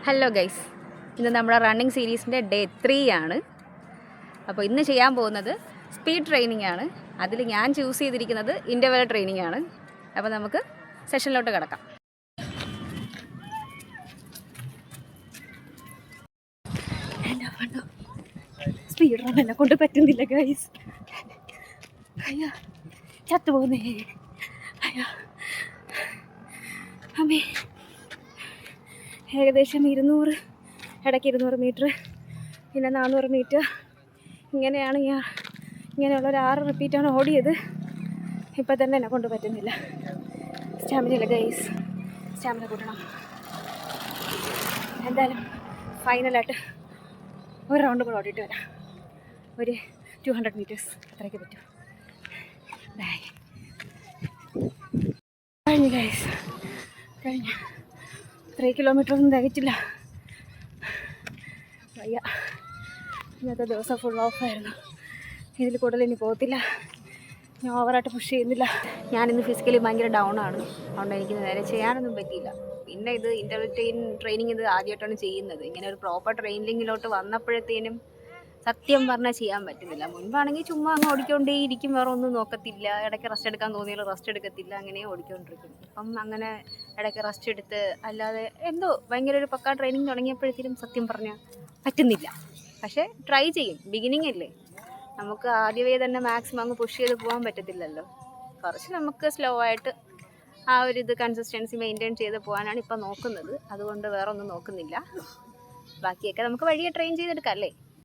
Hello guys, ഇന്ന് നമ്മുടെ running സീരീസിൻ്റെ day 3 ആണ്. അപ്പോൾ ഇന്ന് ചെയ്യാൻ പോകുന്നത് സ്പീഡ് ട്രെയിനിങ് ആണ്. അതിൽ ഞാൻ ചൂസ് ചെയ്തിരിക്കുന്നത് ഇൻ്റർവെൽ ട്രെയിനിങ് ആണ്. അപ്പോൾ നമുക്ക് സെഷനിലോട്ട് കിടക്കാം. സ്പീഡ് റൺ എന്നെ കൊണ്ട് പറ്റുന്നില്ല ഗൈസ്. അയ്യോ, ചത്തുപോകുന്നേ. അയ്യോ അമ്മേ. ഏകദേശം 200, ഇടയ്ക്ക് 200 മീറ്റർ, പിന്നെ 400 മീറ്റർ, ഇങ്ങനെയാണ് ഞാൻ ഇങ്ങനെയുള്ളൊരു 6 റിപ്പീറ്റാണ് ഓടിയത്. ഇപ്പം തന്നെ എന്നെ കൊണ്ട് പറ്റുന്നില്ല. സ്റ്റാമിനയില്ല ഗൈസ്, സ്റ്റാമിന കൂട്ടണം. എന്തായാലും ഫൈനലായിട്ട് ഒരു റൗണ്ട് കൂടെ ഓടിയിട്ട് വരാം. ഒരു 200 മീറ്റേഴ്സ് അത്രയ്ക്ക് പറ്റും. ബൈ. കഴിഞ്ഞു ഗൈസ്, കഴിഞ്ഞു. 3 കിലോമീറ്റർ ഒന്നും തികച്ചില്ല. വയ്യ, ഇന്നത്തെ ദിവസം ഫുൾ ഓഫായിരുന്നു. ഇതിൽ കൂടുതൽ ഇനി പോകത്തില്ല. ഞാൻ ഓവറായിട്ട് പുഷ് ചെയ്യുന്നില്ല. ഞാനിന്ന് ഫിസിക്കലി ഭയങ്കര ഡൗൺ ആണ്. അതുകൊണ്ട് എനിക്ക് നേരെ ചെയ്യാനൊന്നും പറ്റിയില്ല. പിന്നെ ഇത് ഇൻ്റർവെൽ ട്രെയിനിങ് ഇത് ആദ്യമായിട്ടാണ് ചെയ്യുന്നത്. ഇങ്ങനെ ഒരു പ്രോപ്പർ ട്രെയിനിങ്ങിലോട്ട് വന്നപ്പോഴത്തേനും സത്യം പറഞ്ഞാൽ ചെയ്യാൻ പറ്റുന്നില്ല. മുൻപാണെങ്കിൽ ചുമ്മാ അങ്ങ് ഓടിക്കൊണ്ടേ ഇരിക്കും, വേറെ ഒന്നും നോക്കത്തില്ല. ഇടയ്ക്ക് റെസ്റ്റ് എടുക്കാൻ തോന്നിയാലും റെസ്റ്റ് എടുക്കത്തില്ല, അങ്ങനെ ഓടിക്കൊണ്ടിരിക്കും. ഇപ്പം അങ്ങനെ ഇടയ്ക്ക് റെസ്റ്റ് എടുത്ത് അല്ലാതെ എന്തോ ഭയങ്കര ഒരു പക്കാ ട്രെയിനിങ് തുടങ്ങിയപ്പോഴത്തേനും സത്യം പറഞ്ഞാൽ പറ്റുന്നില്ല. പക്ഷേ ട്രൈ ചെയ്യും. ബിഗിനിങ് അല്ലേ, നമുക്ക് ആദ്യമേ തന്നെ മാക്സിമം അങ്ങ് പുഷ് ചെയ്ത് പോകാൻ പറ്റത്തില്ലല്ലോ. കുറച്ച് നമുക്ക് സ്ലോ ആയിട്ട് ആ ഒരു ഇത് കൺസിസ്റ്റൻസി മെയിൻറ്റെയിൻ ചെയ്ത് പോകാനാണ് ഇപ്പം നോക്കുന്നത്. അതുകൊണ്ട് വേറെ ഒന്നും നോക്കുന്നില്ല. ബാക്കിയൊക്കെ നമുക്ക് വഴിയെ ട്രെയിൻ ചെയ്തെടുക്കാം അല്ലേ.